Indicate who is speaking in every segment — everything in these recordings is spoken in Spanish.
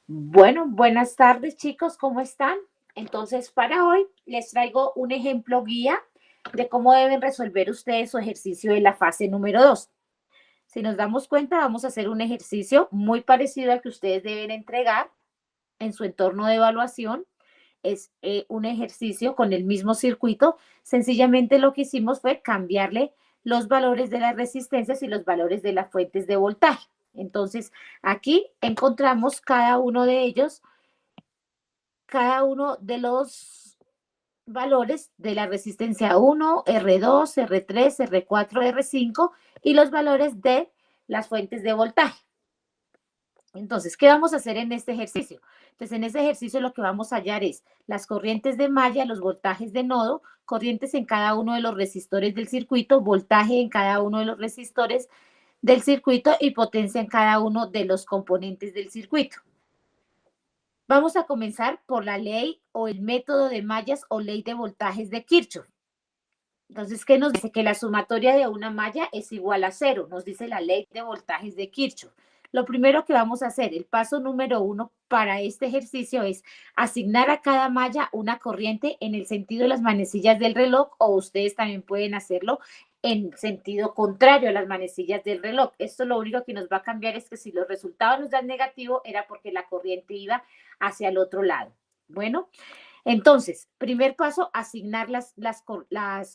Speaker 1: Bueno, buenas tardes chicos, ¿cómo están? Entonces, para hoy les traigo un ejemplo guía de cómo deben resolver ustedes su ejercicio de la fase número 2. Si nos damos cuenta, vamos a hacer un ejercicio muy parecido al que ustedes deben entregar en su entorno de evaluación. Es un ejercicio con el mismo circuito. Sencillamente lo que hicimos fue cambiarle los valores de las resistencias y los valores de las fuentes de voltaje. Entonces, aquí encontramos cada uno de los valores de la resistencia 1, R2, R3, R4, R5 y los valores de las fuentes de voltaje. Entonces, ¿qué vamos a hacer en este ejercicio? Entonces, en este ejercicio lo que vamos a hallar es las corrientes de malla, los voltajes de nodo, corrientes en cada uno de los resistores del circuito, voltaje en cada uno de los resistores del circuito y potencia en cada uno de los componentes del circuito. Vamos a comenzar por la ley o el método de mallas o ley de voltajes de Kirchhoff. Entonces, ¿qué nos dice? Que la sumatoria de una malla es igual a cero, nos dice la ley de voltajes de Kirchhoff. Lo primero que vamos a hacer, el paso número 1 para este ejercicio es asignar a cada malla una corriente en el sentido de las manecillas del reloj, o ustedes también pueden hacerlo en sentido contrario a las manecillas del reloj. Esto lo único que nos va a cambiar es que si los resultados nos dan negativo era porque la corriente iba hacia el otro lado. Bueno, entonces, primer paso, asignar las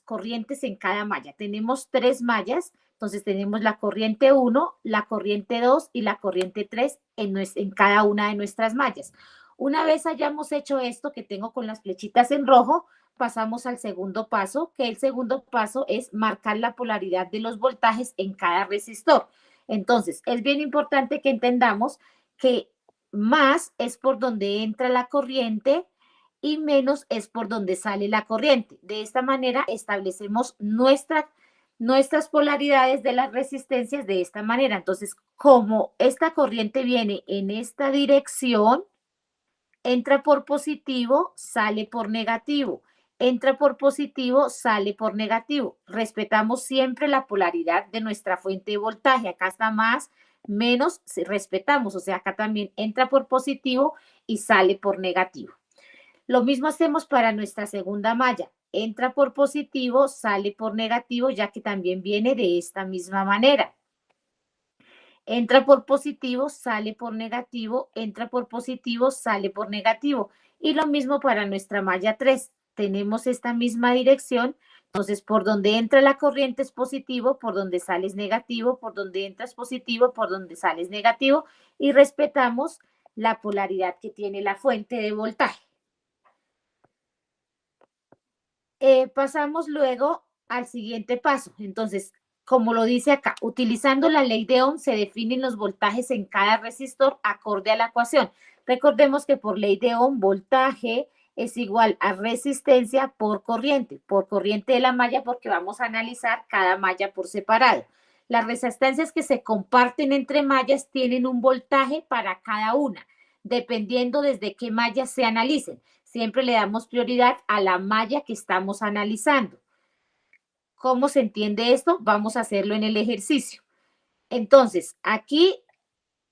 Speaker 1: corrientes en cada malla. Tenemos 3 mallas, entonces tenemos la corriente 1, la corriente 2 y la corriente 3 en cada una de nuestras mallas. Una vez hayamos hecho esto que tengo con las flechitas en rojo, pasamos al segundo paso, que el segundo paso es marcar la polaridad de los voltajes en cada resistor. Entonces, es bien importante que entendamos que más es por donde entra la corriente y menos es por donde sale la corriente. De esta manera establecemos nuestras polaridades de las resistencias de esta manera. Entonces, como esta corriente viene en esta dirección, entra por positivo, sale por negativo. Entra por positivo, sale por negativo. Respetamos siempre la polaridad de nuestra fuente de voltaje. Acá está más, menos, respetamos. O sea, acá también entra por positivo y sale por negativo. Lo mismo hacemos para nuestra segunda malla. Entra por positivo, sale por negativo, ya que también viene de esta misma manera. Entra por positivo, sale por negativo, entra por positivo, sale por negativo. Y lo mismo para nuestra malla 3. Tenemos esta misma dirección, entonces por donde entra la corriente es positivo, por donde sale es negativo, por donde entra es positivo, por donde sale es negativo, y respetamos la polaridad que tiene la fuente de voltaje. Pasamos luego al siguiente paso. Entonces, como lo dice acá, utilizando la ley de Ohm se definen los voltajes en cada resistor acorde a la ecuación. Recordemos que por ley de Ohm, voltaje es igual a resistencia por corriente de la malla, porque vamos a analizar cada malla por separado. Las resistencias que se comparten entre mallas tienen un voltaje para cada una, dependiendo desde qué mallas se analicen. Siempre le damos prioridad a la malla que estamos analizando. ¿Cómo se entiende esto? Vamos a hacerlo en el ejercicio. Entonces, aquí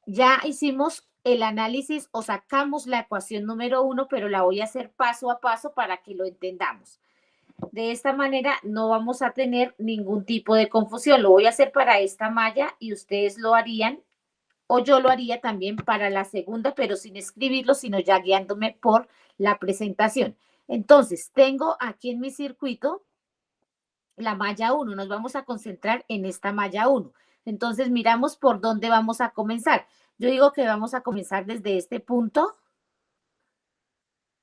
Speaker 1: ya hicimos el análisis o sacamos la ecuación número 1, pero la voy a hacer paso a paso para que lo entendamos. De esta manera no vamos a tener ningún tipo de confusión. Lo voy a hacer para esta malla y ustedes lo harían, o yo lo haría también para la segunda, pero sin escribirlo, sino ya guiándome por la presentación. Entonces, tengo aquí en mi circuito la malla 1. Nos vamos a concentrar en esta malla 1. Entonces, miramos por dónde vamos a comenzar. Yo digo que vamos a comenzar desde este punto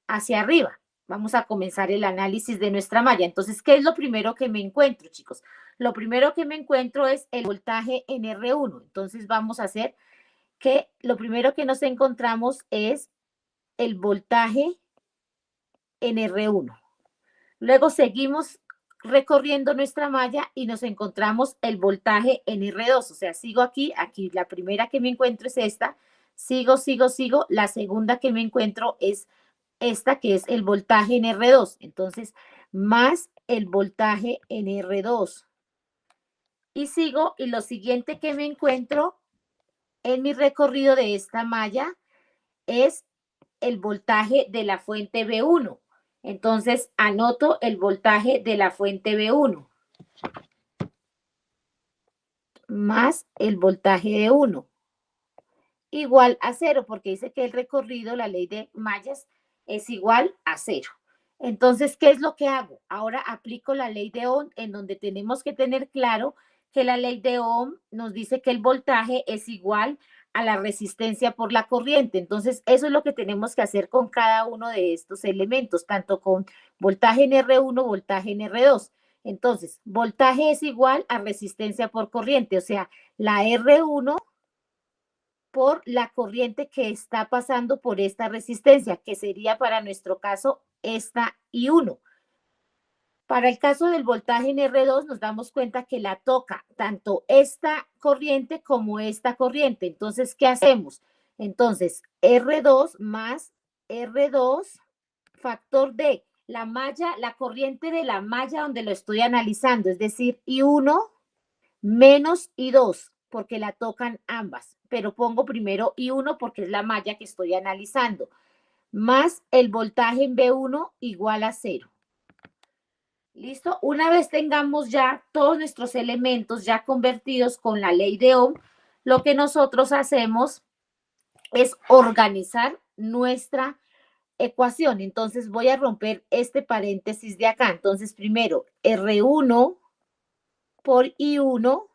Speaker 1: hacia arriba. Vamos a comenzar el análisis de nuestra malla. Entonces, ¿qué es lo primero que me encuentro, chicos? Lo primero que me encuentro es el voltaje en R1. Entonces, vamos a hacer que lo primero que nos encontramos es el voltaje en R1. Luego seguimos recorriendo nuestra malla y nos encontramos el voltaje en R2. O sea, sigo aquí, la primera que me encuentro es esta, sigo, la segunda que me encuentro es esta, que es el voltaje en R2. Entonces, más el voltaje en R2. Y sigo, y lo siguiente que me encuentro en mi recorrido de esta malla es el voltaje de la fuente B1. Entonces, anoto el voltaje de la fuente B1 más el voltaje de 1 igual a 0, porque dice que el recorrido, la ley de mallas, es igual a 0. Entonces, ¿qué es lo que hago? Ahora aplico la ley de Ohm, en donde tenemos que tener claro que la ley de Ohm nos dice que el voltaje es igual a la resistencia por la corriente. Entonces, eso es lo que tenemos que hacer con cada uno de estos elementos, tanto con voltaje en R1, voltaje en R2. Entonces, voltaje es igual a resistencia por corriente, o sea, la R1 por la corriente que está pasando por esta resistencia, que sería para nuestro caso esta I1. Para el caso del voltaje en R2 nos damos cuenta que la toca tanto esta corriente como esta corriente. Entonces, ¿qué hacemos? Entonces, R2 más R2 factor de la malla, la corriente de la malla donde lo estoy analizando, es decir, I1 menos I2, porque la tocan ambas, pero pongo primero I1 porque es la malla que estoy analizando, más el voltaje en B1 igual a 0. ¿Listo? Una vez tengamos ya todos nuestros elementos ya convertidos con la ley de Ohm, lo que nosotros hacemos es organizar nuestra ecuación. Entonces voy a romper este paréntesis de acá. Entonces primero R1 por I1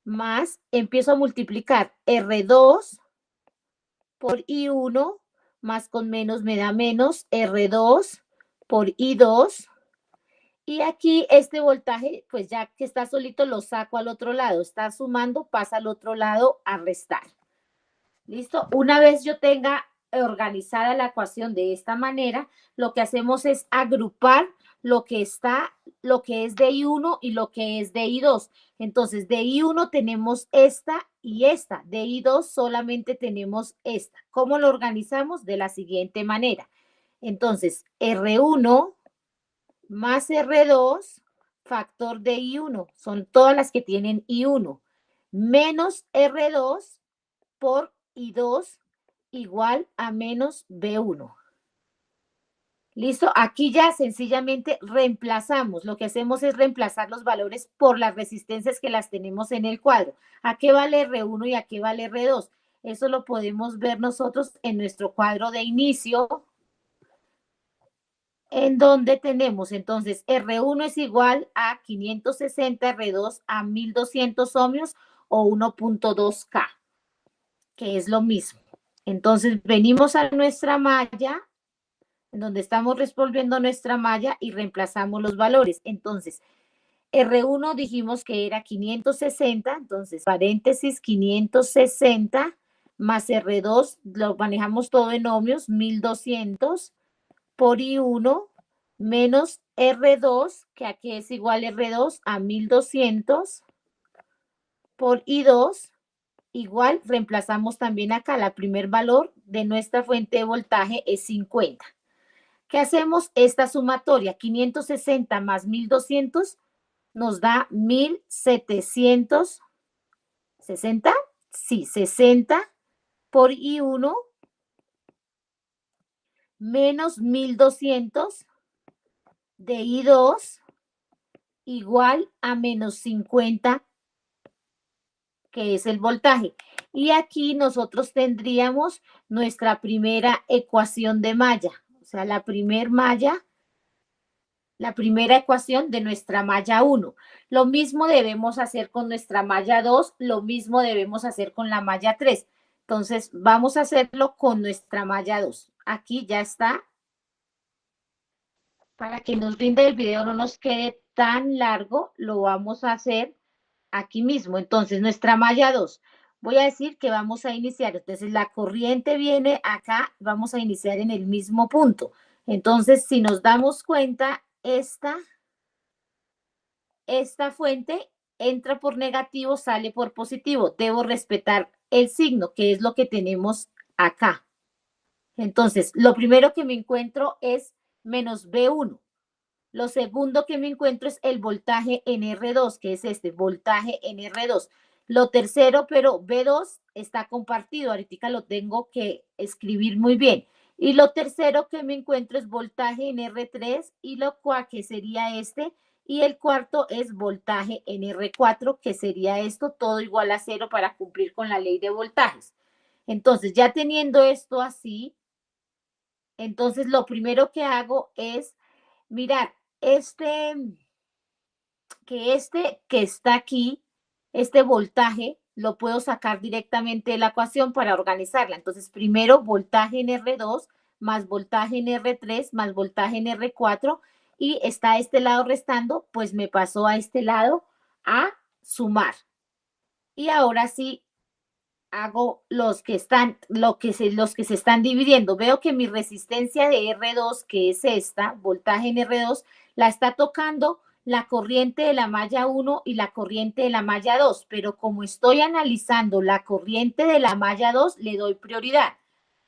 Speaker 1: más, empiezo a multiplicar R2 por I1 más con menos me da menos R2 por I2. Y aquí este voltaje, pues ya que está solito, lo saco al otro lado. Está sumando, pasa al otro lado a restar. ¿Listo? Una vez yo tenga organizada la ecuación de esta manera, lo que hacemos es agrupar lo que es de I1 y lo que es de I2. Entonces, de I1 tenemos esta y esta. De I2 solamente tenemos esta. ¿Cómo lo organizamos? De la siguiente manera. Entonces, R1 más R2, factor de I1. Son todas las que tienen I1. Menos R2 por I2 igual a menos B1. ¿Listo? Aquí ya sencillamente reemplazamos. Lo que hacemos es reemplazar los valores por las resistencias que las tenemos en el cuadro. ¿A qué vale R1 y a qué vale R2? Eso lo podemos ver nosotros en nuestro cuadro de inicio, en donde tenemos entonces R1 es igual a 560, R2 a 1200 ohmios o 1.2K, que es lo mismo. Entonces venimos a nuestra malla, en donde estamos resolviendo nuestra malla y reemplazamos los valores. Entonces, R1 dijimos que era 560, entonces paréntesis 560 más R2, lo manejamos todo en ohmios, 1200 por I1 menos R2, que aquí es igual R2 a 1200 por I2, igual reemplazamos también acá, la primer valor de nuestra fuente de voltaje es 50. ¿Qué hacemos? Esta sumatoria, 560 más 1200 nos da 1760, sí, 60 por I1 menos 1200 de I2 igual a menos 50, que es el voltaje. Y aquí nosotros tendríamos nuestra primera ecuación de malla, o sea, la primera ecuación de nuestra malla 1. Lo mismo debemos hacer con nuestra malla 2, lo mismo debemos hacer con la malla 3. Entonces, vamos a hacerlo con nuestra malla 2. Aquí ya está. Para que nos rinde el video no nos quede tan largo, lo vamos a hacer aquí mismo. Entonces, nuestra malla 2. Voy a decir que vamos a iniciar. Entonces, la corriente viene acá, vamos a iniciar en el mismo punto. Entonces, si nos damos cuenta, esta fuente entra por negativo, sale por positivo. Debo respetar el signo, que es lo que tenemos acá. Entonces, lo primero que me encuentro es menos B1. Lo segundo que me encuentro es el voltaje en R2, que es este, voltaje en R2. Lo tercero, pero B2 está compartido. Ahorita lo tengo que escribir muy bien. Y lo tercero que me encuentro es voltaje en R3 y lo cual que sería este. Y el cuarto es voltaje en R4, que sería esto, todo igual a 0 para cumplir con la ley de voltajes. Entonces, ya teniendo esto así, entonces lo primero que hago es mirar que está aquí, este voltaje, lo puedo sacar directamente de la ecuación para organizarla. Entonces, primero voltaje en R2 más voltaje en R3 más voltaje en R4 y está a este lado restando, pues me pasó a este lado a sumar. Y ahora sí hago los que se están dividiendo. Veo que mi resistencia de R2, que es esta, voltaje en R2, la está tocando la corriente de la malla 1 y la corriente de la malla 2, pero como estoy analizando la corriente de la malla 2, le doy prioridad.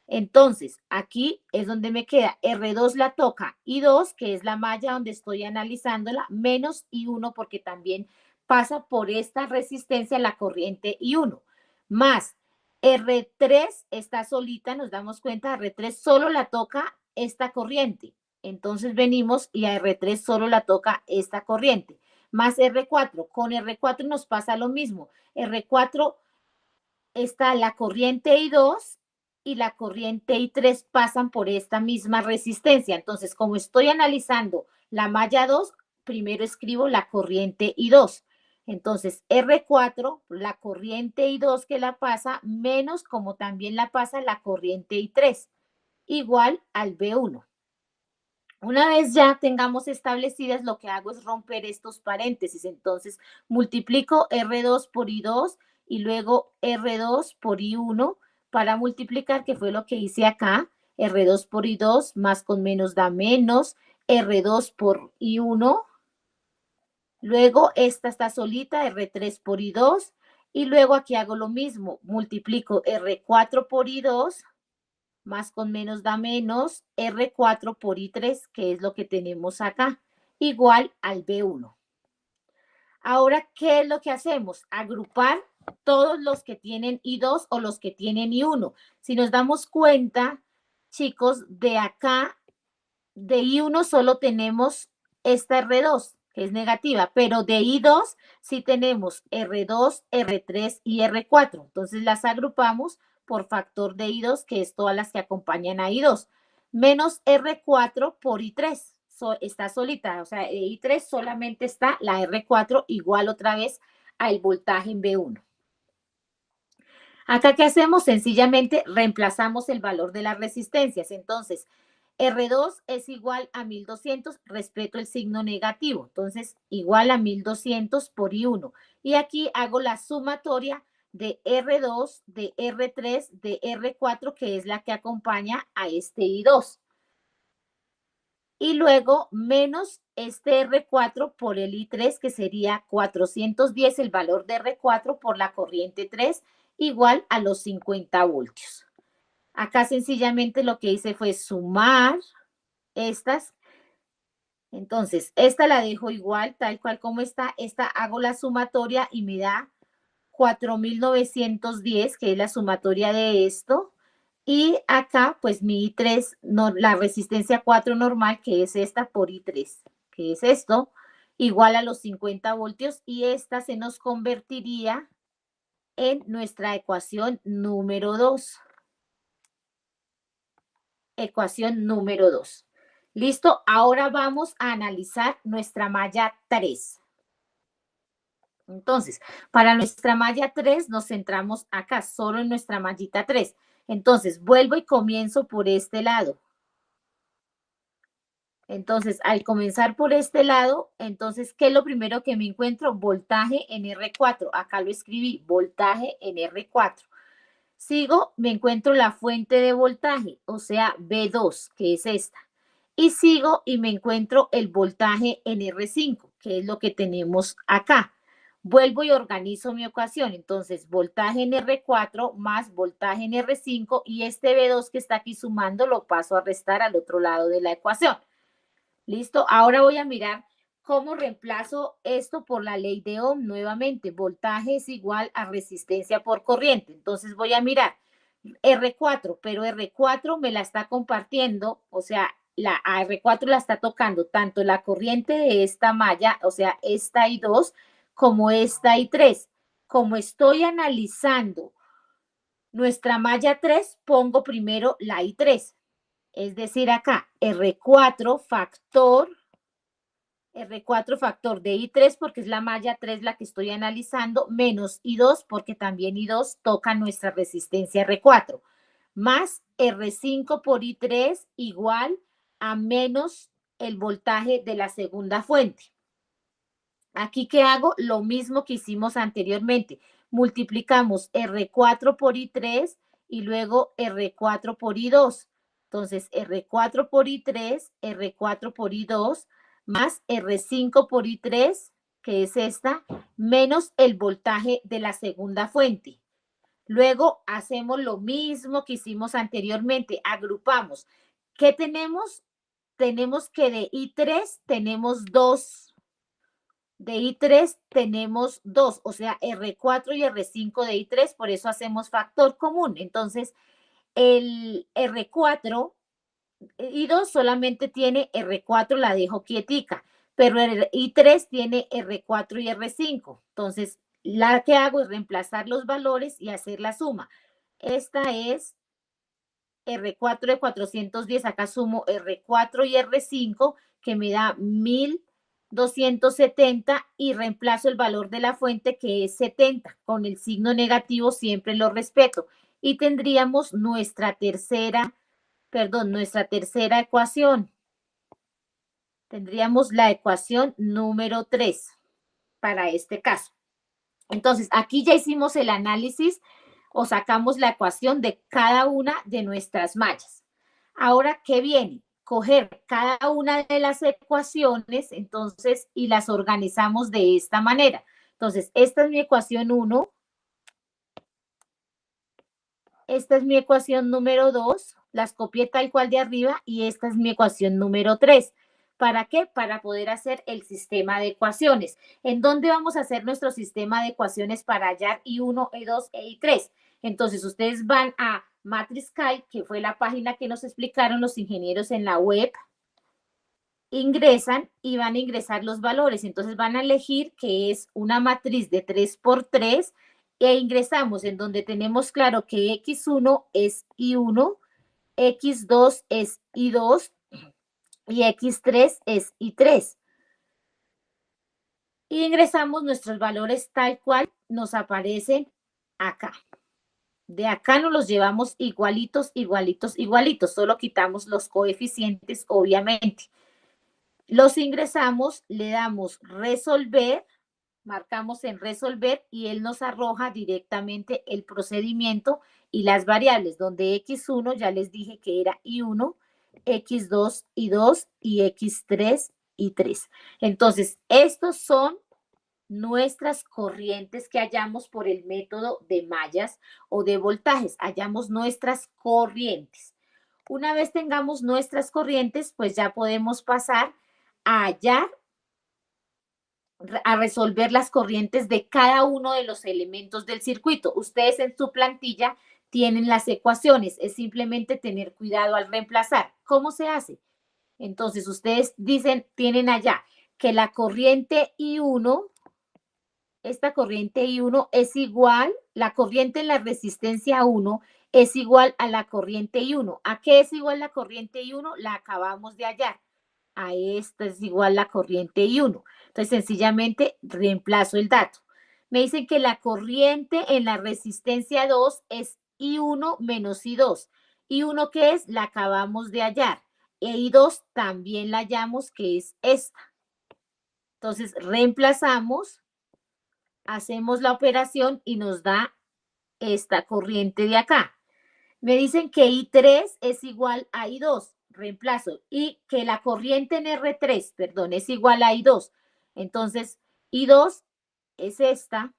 Speaker 1: Entonces, aquí es donde me queda R2 la toca I2, que es la malla donde estoy analizándola, menos I1 porque también pasa por esta resistencia la corriente I1, más R3 está solita, nos damos cuenta, R3 solo la toca esta corriente. Entonces venimos y a R3 solo la toca esta corriente, más R4. Con R4 nos pasa lo mismo. R4 está la corriente I2 y la corriente I3 pasan por esta misma resistencia. Entonces, como estoy analizando la malla 2, primero escribo la corriente I2. Entonces, R4, la corriente I2 que la pasa, menos como también la pasa la corriente I3, igual al B1. Una vez ya tengamos establecidas, lo que hago es romper estos paréntesis. Entonces, multiplico R2 por I2 y luego R2 por I1 para multiplicar, que fue lo que hice acá. R2 por I2 más con menos da menos. R2 por I1. Luego esta está solita, R3 por I2. Y luego aquí hago lo mismo. Multiplico R4 por I2 más con menos da menos, R4 por I3, que es lo que tenemos acá, igual al B1. Ahora, ¿qué es lo que hacemos? Agrupar todos los que tienen I2 o los que tienen I1. Si nos damos cuenta, chicos, de acá, de I1 solo tenemos esta R2, que es negativa, pero de I2 sí tenemos R2, R3 y R4. Entonces las agrupamos por factor de I2, que es todas las que acompañan a I2, menos R4 por I3. Está solita, o sea, de I3 solamente está la R4 igual otra vez al voltaje en B1. Acá, ¿qué hacemos? Sencillamente reemplazamos el valor de las resistencias. Entonces, R2 es igual a 1200, respeto el signo negativo. Entonces, igual a 1200 por I1. Y aquí hago la sumatoria de R2, de R3, de R4, que es la que acompaña a este I2. Y luego menos este R4 por el I3, que sería 410, el valor de R4 por la corriente 3, igual a los 50 voltios. Acá sencillamente lo que hice fue sumar estas. Entonces, esta la dejo igual, tal cual como está. Esta hago la sumatoria y me da 4.910, que es la sumatoria de esto. Y acá, pues mi I3, no, la resistencia 4 normal, que es esta por I3, que es esto, igual a los 50 voltios. Y esta se nos convertiría en nuestra ecuación número 2. Ecuación número 2. ¿Listo? Ahora vamos a analizar nuestra malla 3. Entonces, para nuestra malla 3 nos centramos acá, solo en nuestra mallita 3. Entonces, vuelvo y comienzo por este lado. Entonces, al comenzar por este lado, entonces, ¿qué es lo primero que me encuentro? Voltaje en R4. Acá lo escribí, voltaje en R4. Sigo, me encuentro la fuente de voltaje, o sea, B2, que es esta. Y sigo y me encuentro el voltaje en R5, que es lo que tenemos acá. Vuelvo y organizo mi ecuación. Entonces, voltaje en R4 más voltaje en R5 y este B2 que está aquí sumando lo paso a restar al otro lado de la ecuación. ¿Listo? Ahora voy a mirar ¿cómo reemplazo esto por la ley de Ohm? Nuevamente, voltaje es igual a resistencia por corriente. Entonces voy a mirar R4, pero R4 me la está compartiendo, o sea, a R4 la está tocando tanto la corriente de esta malla, o sea, esta I2, como esta I3. Como estoy analizando nuestra malla 3, pongo primero la I3. Es decir, acá R4 factor de I3 porque es la malla 3 la que estoy analizando, menos I2 porque también I2 toca nuestra resistencia R4, más R5 por I3 igual a menos el voltaje de la segunda fuente. Aquí, ¿qué hago? Lo mismo que hicimos anteriormente. Multiplicamos R4 por I3 y luego R4 por I2. Entonces, R4 por I3, R4 por I2, más R5 por I3, que es esta, menos el voltaje de la segunda fuente. Luego hacemos lo mismo que hicimos anteriormente, agrupamos. ¿Qué tenemos? Tenemos que de I3 tenemos 2. De I3 tenemos 2, o sea, R4 y R5 de I3, por eso hacemos factor común. Entonces, el R4 I2 solamente tiene R4, la dejo quietica, pero el I3 tiene R4 y R5. Entonces, la que hago es reemplazar los valores y hacer la suma. Esta es R4 de 410, acá sumo R4 y R5, que me da 1270 y reemplazo el valor de la fuente que es 70. Con el signo negativo siempre lo respeto. Y tendríamos nuestra tercera ecuación. Tendríamos la ecuación número 3 para este caso. Entonces, aquí ya hicimos el análisis o sacamos la ecuación de cada una de nuestras mallas. Ahora, ¿qué viene? Coger cada una de las ecuaciones, entonces, y las organizamos de esta manera. Entonces, esta es mi ecuación 1, esta es mi ecuación número 2, las copié tal cual de arriba, y esta es mi ecuación número 3. ¿Para qué? Para poder hacer el sistema de ecuaciones. ¿En dónde vamos a hacer nuestro sistema de ecuaciones para hallar I1, I2 e I3? Entonces, ustedes van a MatrizCalc, que fue la página que nos explicaron los ingenieros en la web, ingresan y van a ingresar los valores. Entonces, van a elegir que es una matriz de 3 por 3 e ingresamos en donde tenemos claro que X1 es I1, X2 es I2 y X3 es I3. Y ingresamos nuestros valores tal cual nos aparecen acá. De acá nos los llevamos igualitos, igualitos, igualitos. Solo quitamos los coeficientes, obviamente. Los ingresamos, le damos resolver, marcamos en resolver y él nos arroja directamente el procedimiento y las variables, donde X1 ya les dije que era I1, X2 I2 y X3 I3. Entonces, estos son nuestras corrientes que hallamos por el método de mallas o de voltajes. Hallamos nuestras corrientes. Una vez tengamos nuestras corrientes, pues ya podemos pasar a hallar, a resolver las corrientes de cada uno de los elementos del circuito. Ustedes en su plantilla tienen las ecuaciones, es simplemente tener cuidado al reemplazar. ¿Cómo se hace? Entonces, ustedes dicen, tienen allá que la corriente I1, esta corriente I1 es igual, la corriente en la resistencia 1 es igual a la corriente I1. ¿A qué es igual la corriente I1? La acabamos de hallar. A esta es igual la corriente I1. Entonces, sencillamente reemplazo el dato. Me dicen que la corriente en la resistencia 2 es I1 menos I2. ¿I1 qué es? La acabamos de hallar. E I2 también la hallamos, que es esta. Entonces, reemplazamos, hacemos la operación y nos da esta corriente de acá. Me dicen que I3 es igual a I2, reemplazo, y que la corriente en R3, perdón, es igual a I2. Entonces, I2 es esta,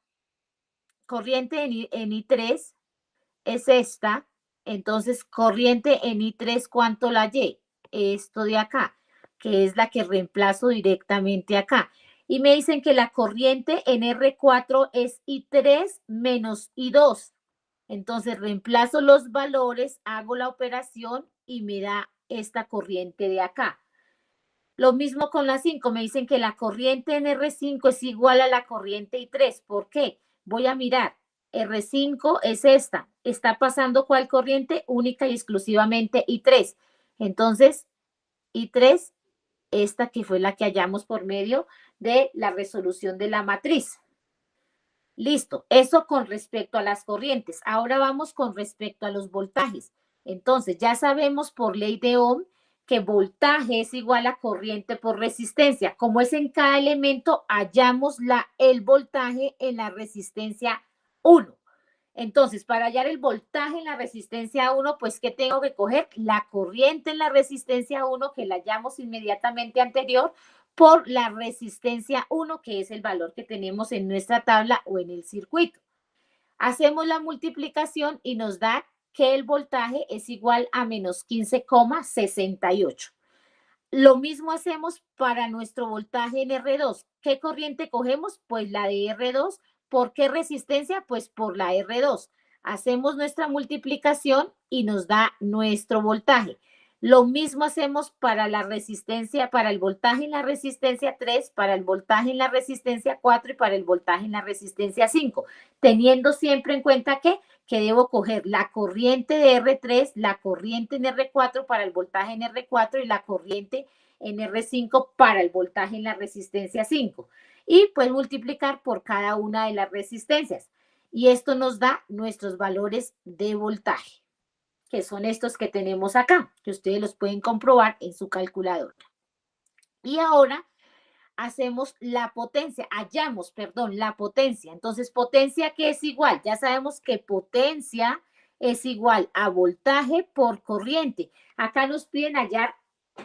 Speaker 1: corriente en I3 es esta, entonces corriente en I3, ¿cuánto la Y? Esto de acá. que es la que reemplazo directamente acá. Y me dicen que la corriente en R4 es I3 menos I2. Entonces reemplazo los valores, hago la operación y me da esta corriente de acá. Lo mismo con la 5, me dicen que la corriente en R5 es igual a la corriente I3. ¿Por qué? Voy a mirar. R5 es esta. Está pasando ¿cuál corriente? Única y exclusivamente I3. Entonces, I3, esta que fue la que hallamos por medio de la resolución de la matriz. Listo, eso con respecto a las corrientes. Ahora vamos con respecto a los voltajes. Entonces, ya sabemos por ley de Ohm que voltaje es igual a corriente por resistencia. Como es en cada elemento, hallamos el voltaje en la resistencia 1. Entonces, para hallar el voltaje en la resistencia 1, pues, ¿qué tengo que coger? La corriente en la resistencia 1, que la hallamos inmediatamente anterior, por la resistencia 1, que es el valor que tenemos en nuestra tabla o en el circuito. Hacemos la multiplicación y nos da que el voltaje es igual a menos 15,68. Lo mismo hacemos para nuestro voltaje en R2. ¿Qué corriente cogemos? Pues la de R2. ¿Por qué resistencia? Pues por la R2. Hacemos nuestra multiplicación y nos da nuestro voltaje. Lo mismo hacemos para la resistencia, para el voltaje en la resistencia 3, para el voltaje en la resistencia 4 y para el voltaje en la resistencia 5, teniendo siempre en cuenta que debo coger la corriente de R3, la corriente en R4 para el voltaje en R4 y la corriente en R5 para el voltaje en la resistencia 5. Y pues multiplicar por cada una de las resistencias. Y esto nos da nuestros valores de voltaje, que son estos que tenemos acá, que ustedes los pueden comprobar en su calculadora. Y ahora hacemos la potencia, hallamos, perdón, la potencia. Entonces, potencia, ¿qué es igual? Ya sabemos que potencia es igual a voltaje por corriente. Acá nos piden hallar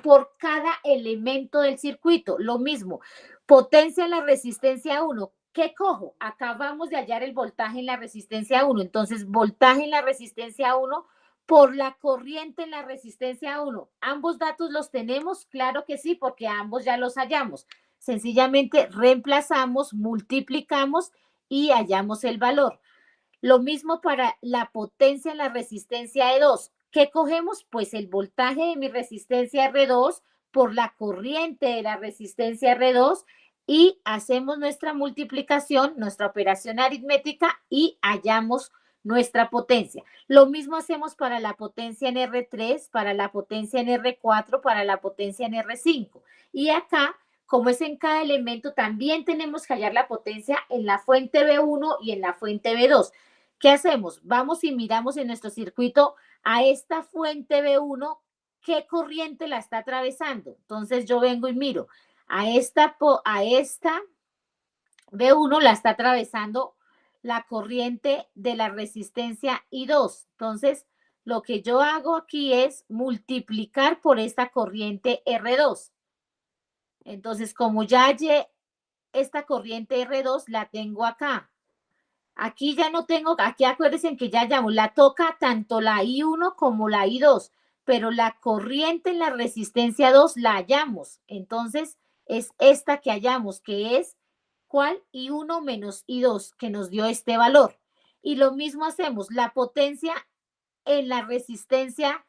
Speaker 1: por cada elemento del circuito. Lo mismo, potencia en la resistencia 1. ¿Qué cojo? Acabamos de hallar el voltaje en la resistencia 1. Entonces, voltaje en la resistencia 1 por la corriente en la resistencia 1. ¿Ambos datos los tenemos? Claro que sí, porque ambos ya los hallamos. Sencillamente reemplazamos, multiplicamos y hallamos el valor. Lo mismo para la potencia en la resistencia E2. ¿Qué cogemos? Pues el voltaje de mi resistencia R2 por la corriente de la resistencia R2 y hacemos nuestra multiplicación, nuestra operación aritmética y hallamos nuestra potencia. Lo mismo hacemos para la potencia en R3, para la potencia en R4, para la potencia en R5. Y acá, como es en cada elemento, también tenemos que hallar la potencia en la fuente B1 y en la fuente B2. ¿Qué hacemos? Vamos y miramos en nuestro circuito a esta fuente B1, ¿qué corriente la está atravesando? Entonces yo vengo y miro, a esta B1 la está atravesando la corriente de la resistencia I2. Entonces, lo que yo hago aquí es multiplicar por esta corriente R2. Entonces, como ya hallé esta corriente R2, la tengo acá. Aquí ya no tengo, aquí acuérdense que ya llamo, la toca tanto la I1 como la I2, pero la corriente en la resistencia 2 la hallamos. Entonces, es esta que hallamos, que es ¿cuál? I1 menos I2, que nos dio este valor. Y lo mismo hacemos, la potencia en la resistencia,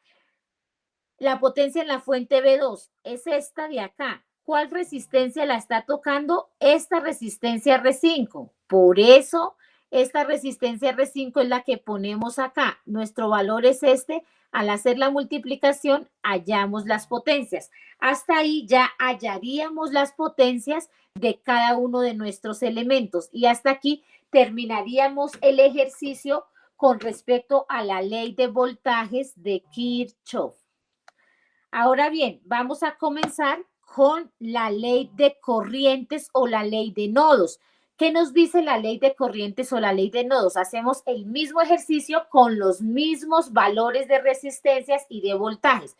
Speaker 1: la potencia en la fuente B2 es esta de acá. ¿Cuál resistencia la está tocando? Esta resistencia R5. Por eso, esta resistencia R5 es la que ponemos acá. Nuestro valor es este. Al hacer la multiplicación, hallamos las potencias. Hasta ahí ya hallaríamos las potencias de cada uno de nuestros elementos. Y hasta aquí terminaríamos el ejercicio con respecto a la ley de voltajes de Kirchhoff. Ahora bien, vamos a comenzar con la ley de corrientes o la ley de nodos. ¿Qué nos dice la ley de corrientes o la ley de nodos? Hacemos el mismo ejercicio con los mismos valores de resistencias y de voltajes.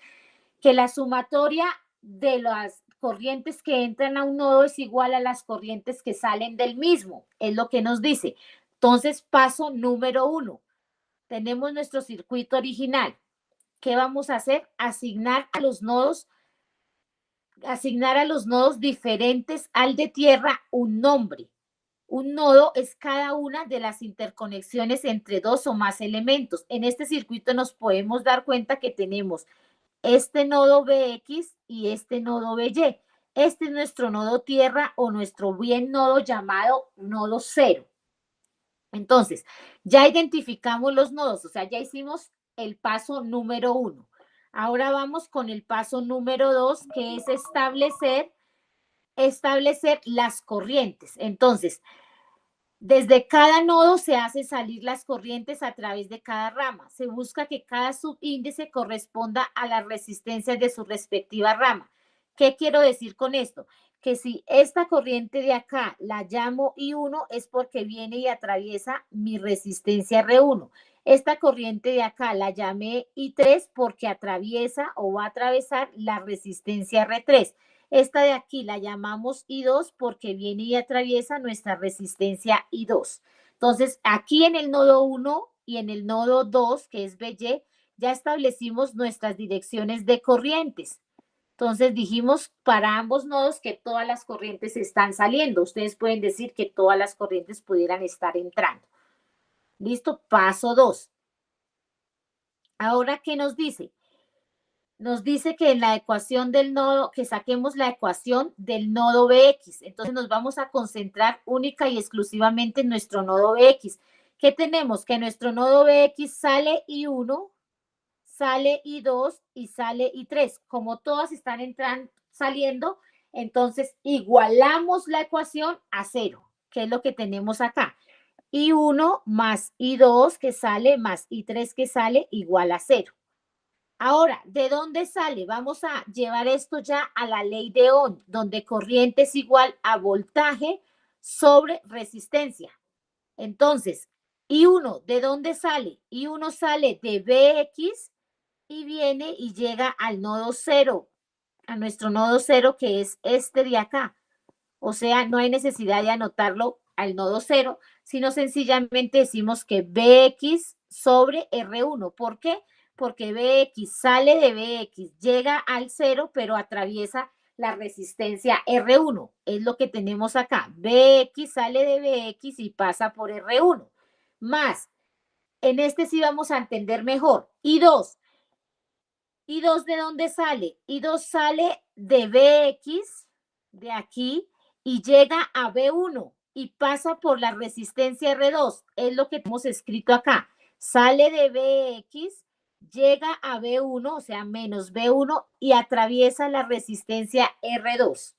Speaker 1: Que la sumatoria de las corrientes que entran a un nodo es igual a las corrientes que salen del mismo. Es lo que nos dice. Entonces, paso número 1. Tenemos nuestro circuito original. ¿Qué vamos a hacer? Asignar a los nodos asignar a los nodos diferentes al de tierra un nombre. Un nodo es cada una de las interconexiones entre dos o más elementos. En este circuito nos podemos dar cuenta que tenemos este nodo BX y este nodo BY. Este es nuestro nodo tierra o nuestro bien nodo llamado nodo cero. Entonces, ya identificamos los nodos, o sea, ya hicimos el paso número 1. Ahora vamos con el paso número 2, que es establecer las corrientes. Entonces, desde cada nodo se hace salir las corrientes a través de cada rama. Se busca que cada subíndice corresponda a las resistencias de su respectiva rama. ¿Qué quiero decir con esto? Que si esta corriente de acá la llamo I1 es porque viene y atraviesa mi resistencia R1. Esta corriente de acá la llamé I3 porque atraviesa o va a atravesar la resistencia R3. Esta de aquí la llamamos I2 porque viene y atraviesa nuestra resistencia I2. Entonces, aquí en el nodo 1 y en el nodo 2, que es BY, ya establecimos nuestras direcciones de corrientes. Entonces, dijimos para ambos nodos que todas las corrientes están saliendo. Ustedes pueden decir que todas las corrientes pudieran estar entrando. ¿Listo? Paso 2. Ahora, ¿qué nos dice? Nos dice que en la ecuación del nodo, que saquemos la ecuación del nodo Bx. Entonces nos vamos a concentrar única y exclusivamente en nuestro nodo Bx. ¿Qué tenemos? Que nuestro nodo Bx sale I1, sale I2 y sale I3. Como todas están saliendo, entonces igualamos la ecuación a 0, que es lo que tenemos acá. I1 más I2 que sale más I3 que sale igual a 0. Ahora, ¿de dónde sale? Vamos a llevar esto ya a la ley de Ohm, donde corriente es igual a voltaje sobre resistencia. Entonces, I1, ¿de dónde sale? I1 sale de Bx y viene y llega al nodo 0, a nuestro nodo 0 que es este de acá. O sea, no hay necesidad de anotarlo al nodo 0, sino sencillamente decimos que Bx sobre R1. ¿Por qué? Porque Bx sale de Bx, llega al 0, pero atraviesa la resistencia R1. Es lo que tenemos acá. Bx sale de Bx y pasa por R1. Más, en este sí vamos a entender mejor. I2. ¿I2 de dónde sale? I2 sale de Bx, de aquí, y llega a B1 y pasa por la resistencia R2. Es lo que hemos escrito acá. Sale de Bx, llega a B1, o sea, menos B1, y atraviesa la resistencia R2.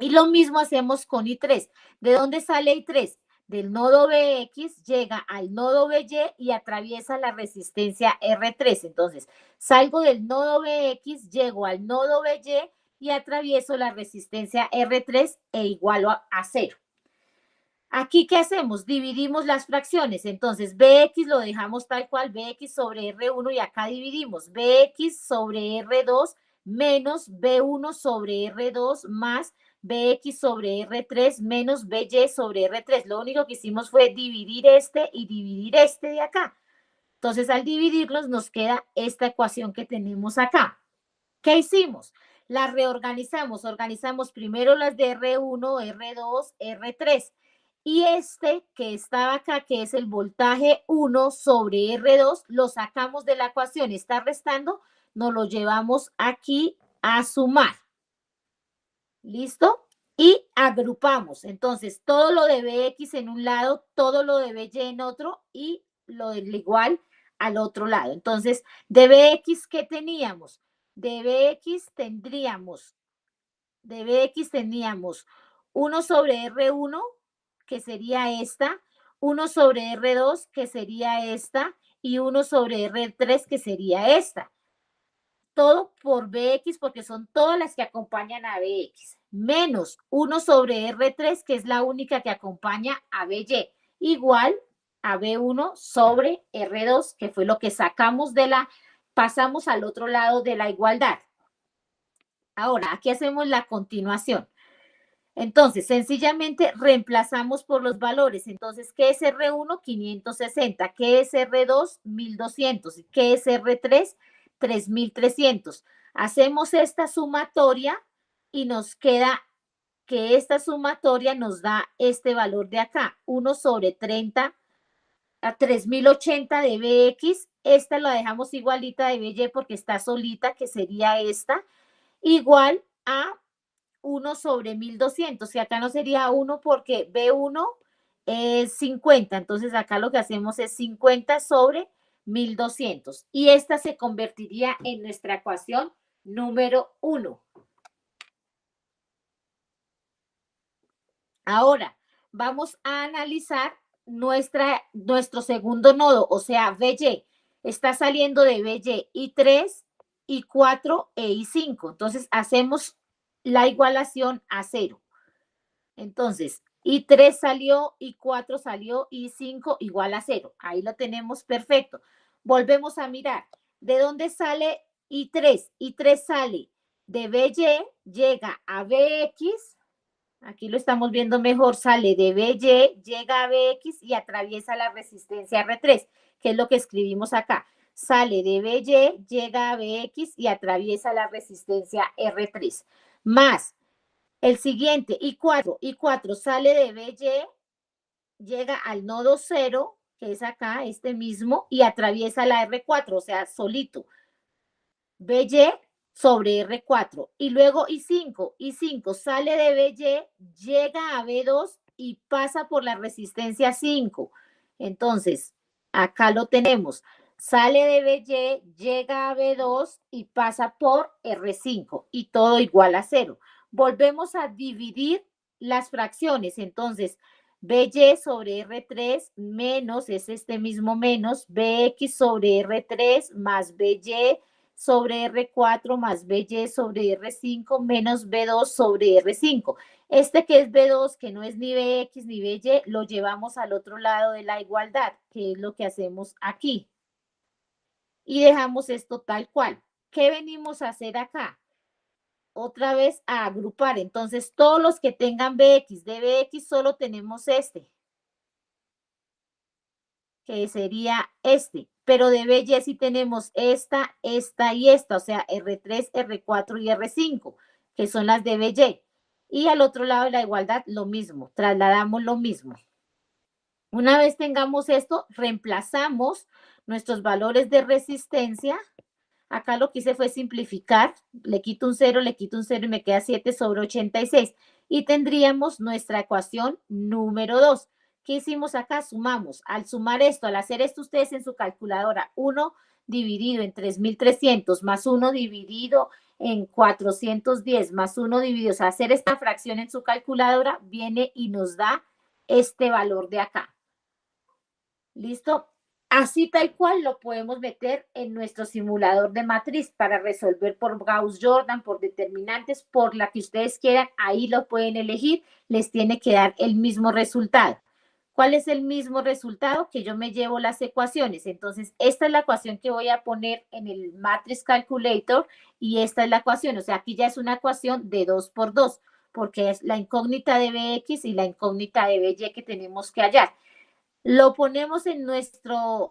Speaker 1: Y lo mismo hacemos con I3. ¿De dónde sale I3? Del nodo Bx, llega al nodo By y atraviesa la resistencia R3. Entonces, salgo del nodo Bx, llego al nodo By y atravieso la resistencia R3 e igualo a 0. Aquí, ¿qué hacemos? Dividimos las fracciones. Entonces, Bx lo dejamos tal cual, Bx sobre R1 y acá dividimos Bx sobre R2 menos B1 sobre R2 más Bx sobre R3 menos By sobre R3. Lo único que hicimos fue dividir este y dividir este de acá. Entonces, al dividirlos nos queda esta ecuación que tenemos acá. ¿Qué hicimos? Las reorganizamos. Organizamos primero las de R1, R2, R3. Y este que estaba acá, que es el voltaje 1 sobre R2, lo sacamos de la ecuación. Está restando, nos lo llevamos aquí a sumar. ¿Listo? Y agrupamos. Entonces, todo lo de Bx en un lado, todo lo de By en otro y lo del igual al otro lado. Entonces, de Bx, ¿qué teníamos? De Bx teníamos 1 sobre R1, que sería esta, 1 sobre R2, que sería esta, y 1 sobre R3, que sería esta. Todo por Bx, porque son todas las que acompañan a Bx, menos 1 sobre R3, que es la única que acompaña a By, igual a B1 sobre R2, que fue lo que sacamos pasamos al otro lado de la igualdad. Ahora, aquí hacemos la continuación. Entonces, sencillamente reemplazamos por los valores. Entonces, ¿qué es R1? 560. ¿Qué es R2? 1200. ¿Qué es R3? 3300. Hacemos esta sumatoria y nos queda que esta sumatoria nos da este valor de acá, 1 sobre 30 a 3080 de BX. Esta la dejamos igualita de BY porque está solita, que sería esta, igual a 1 sobre 1200. Y acá no sería 1 porque B1 es 50. Entonces acá lo que hacemos es 50 sobre 1200. Y esta se convertiría en nuestra ecuación número 1. Ahora, vamos a analizar nuestro segundo nodo, o sea, BY. Está saliendo de BY I3, I4 e I5. Entonces, hacemos la igualación a 0. Entonces, I3 salió, I4 salió, I5 igual a 0. Ahí lo tenemos perfecto. Volvemos a mirar. ¿De dónde sale I3? I3 sale de BY, llega a BX. Aquí lo estamos viendo mejor, sale de BY, llega a BX y atraviesa la resistencia R3, que es lo que escribimos acá. Sale de BY, llega a BX y atraviesa la resistencia R3. Más el siguiente, I4. I4 sale de BY, llega al nodo 0, que es acá, este mismo, y atraviesa la R4, o sea, solito. BY sobre R4 y luego I5. I5 sale de BY, llega a B2 y pasa por la resistencia 5. Entonces, acá lo tenemos. Sale de BY, llega a B2 y pasa por R5 y todo igual a 0. Volvemos a dividir las fracciones. Entonces, BY sobre R3 menos, es este mismo menos, BX sobre R3 más BY sobre R4 más BY sobre R5 menos B2 sobre R5. Este que es B2, que no es ni BX ni BY, lo llevamos al otro lado de la igualdad, que es lo que hacemos aquí. Y dejamos esto tal cual. ¿Qué venimos a hacer acá? Otra vez a agrupar. Entonces, todos los que tengan BX, de BX solo tenemos este, que sería este. Pero de BY sí tenemos esta, esta y esta, o sea, R3, R4 y R5, que son las de BY. Y al otro lado de la igualdad, lo mismo, trasladamos lo mismo. Una vez tengamos esto, reemplazamos nuestros valores de resistencia. Acá lo que hice fue simplificar, le quito un 0 y me queda 7 sobre 86. Y tendríamos nuestra ecuación número 2. ¿Qué hicimos acá? Sumamos. Al sumar esto, al hacer esto ustedes en su calculadora, 1 dividido en 3300 más 1 dividido en 410 más 1 dividido, o sea, hacer esta fracción en su calculadora, viene y nos da este valor de acá. ¿Listo? Así tal cual lo podemos meter en nuestro simulador de matriz para resolver por Gauss-Jordan, por determinantes, por la que ustedes quieran. Ahí lo pueden elegir, les tiene que dar el mismo resultado. ¿Cuál es el mismo resultado? Que yo me llevo las ecuaciones. Entonces, esta es la ecuación que voy a poner en el Matrix Calculator y esta es la ecuación. O sea, aquí ya es una ecuación de 2 por 2, porque es la incógnita de BX y la incógnita de BY que tenemos que hallar. Lo ponemos en nuestro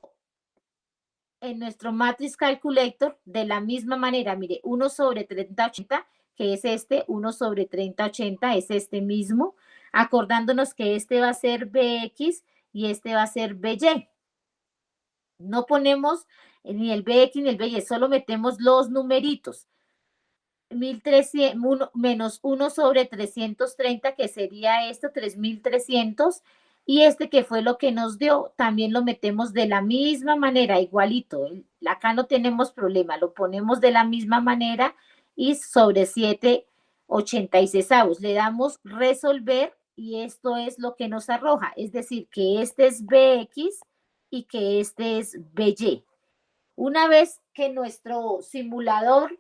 Speaker 1: Matrix Calculator de la misma manera. Mire, 1 sobre 3080, que es este, 1 sobre 3080 es este mismo, acordándonos que este va a ser BX y este va a ser BY. No ponemos ni el BX ni el BY, solo metemos los numeritos. 1300 menos 1 sobre 330, que sería esto, 3300. Y este que fue lo que nos dio, también lo metemos de la misma manera, igualito. Acá no tenemos problema, lo ponemos de la misma manera y sobre 7,86. Le damos resolver y esto es lo que nos arroja. Es decir, que este es BX y que este es BY. Una vez que nuestro simulador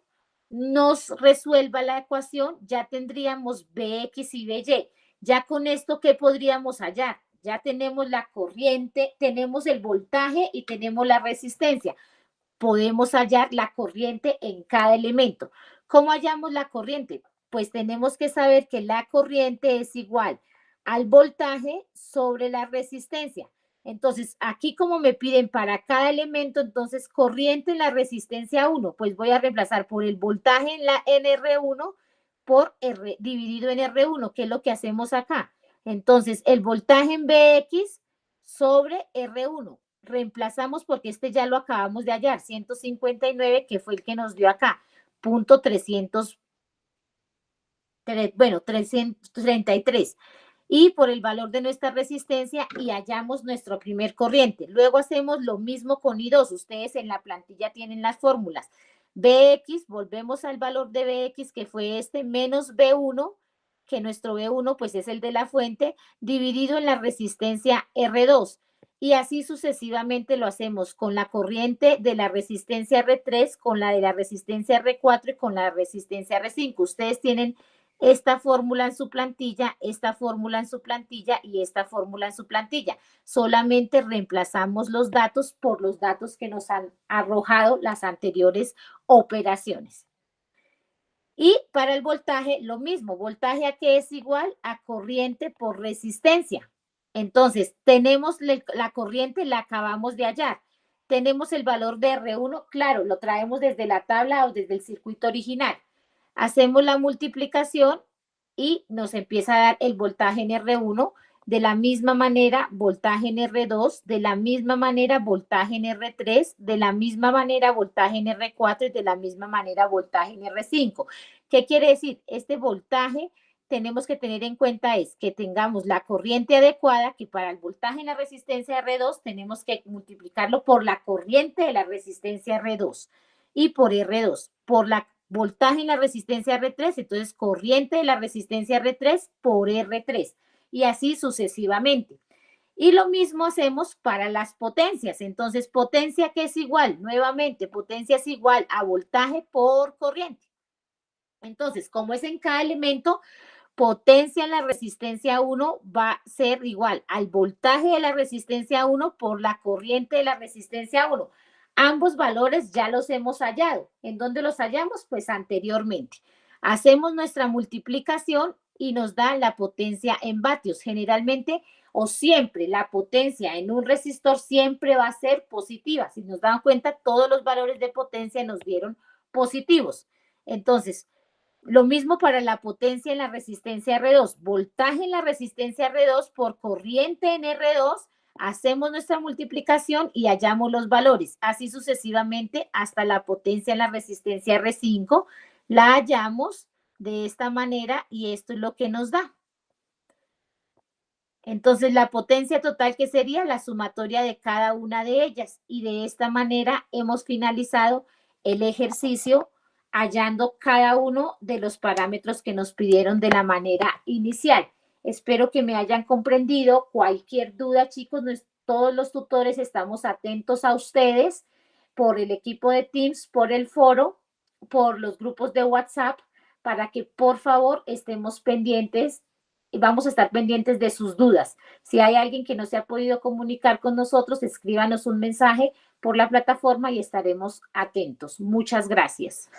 Speaker 1: nos resuelva la ecuación, ya tendríamos BX y BY. Ya con esto, ¿qué podríamos hallar? Ya tenemos la corriente, tenemos el voltaje y tenemos la resistencia. Podemos hallar la corriente en cada elemento. ¿Cómo hallamos la corriente? Pues tenemos que saber que la corriente es igual al voltaje sobre la resistencia. Entonces, aquí como me piden para cada elemento, entonces corriente en la resistencia 1, pues voy a reemplazar por el voltaje en R1 por R dividido en R1, que es lo que hacemos acá. Entonces, el voltaje en BX sobre R1. Reemplazamos porque este ya lo acabamos de hallar, 159, que fue el que nos dio acá, punto 300, bueno, 333 y por el valor de nuestra resistencia y hallamos nuestro primer corriente. Luego hacemos lo mismo con I2. Ustedes en la plantilla tienen las fórmulas. BX, volvemos al valor de BX que fue este, menos B1, que nuestro B1 pues es el de la fuente, dividido en la resistencia R2. Y así sucesivamente lo hacemos con la corriente de la resistencia R3, con la de la resistencia R4 y con la resistencia R5. Ustedes tienen esta fórmula en su plantilla, esta fórmula en su plantilla y esta fórmula en su plantilla. Solamente reemplazamos los datos por los datos que nos han arrojado las anteriores operaciones. Y para el voltaje, lo mismo, voltaje a que es igual a corriente por resistencia. Entonces, tenemos la corriente, la acabamos de hallar. Tenemos el valor de R1, claro, lo traemos desde la tabla o desde el circuito original. Hacemos la multiplicación y nos empieza a dar el voltaje en R1, de la misma manera voltaje en R2, de la misma manera voltaje en R3, de la misma manera voltaje en R4 y de la misma manera voltaje en R5. ¿Qué quiere decir? Este voltaje tenemos que tener en cuenta es que tengamos la corriente adecuada, que para el voltaje en la resistencia R2 tenemos que multiplicarlo por la corriente de la resistencia R2 y por R2, por la voltaje en la resistencia R3, entonces corriente de la resistencia R3 por R3 y así sucesivamente. Y lo mismo hacemos para las potencias. Entonces, potencia que es igual, nuevamente, potencia es igual a voltaje por corriente. Entonces, como es en cada elemento, potencia en la resistencia 1 va a ser igual al voltaje de la resistencia 1 por la corriente de la resistencia 1. Ambos valores ya los hemos hallado. ¿En dónde los hallamos? Pues anteriormente. Hacemos nuestra multiplicación y nos da la potencia en vatios. Generalmente o siempre la potencia en un resistor siempre va a ser positiva. Si nos dan cuenta, todos los valores de potencia nos dieron positivos. Entonces, lo mismo para la potencia en la resistencia R2. Voltaje en la resistencia R2 por corriente en R2. Hacemos nuestra multiplicación y hallamos los valores. Así sucesivamente hasta la potencia en la resistencia R5. La hallamos de esta manera y esto es lo que nos da. Entonces, la potencia total que sería la sumatoria de cada una de ellas. Y de esta manera hemos finalizado el ejercicio hallando cada uno de los parámetros que nos pidieron de la manera inicial. Espero que me hayan comprendido. Cualquier duda, chicos, todos los tutores estamos atentos a ustedes por el equipo de Teams, por el foro, por los grupos de WhatsApp, para que por favor estemos pendientes y vamos a estar pendientes de sus dudas. Si hay alguien que no se ha podido comunicar con nosotros, escríbanos un mensaje por la plataforma y estaremos atentos. Muchas gracias.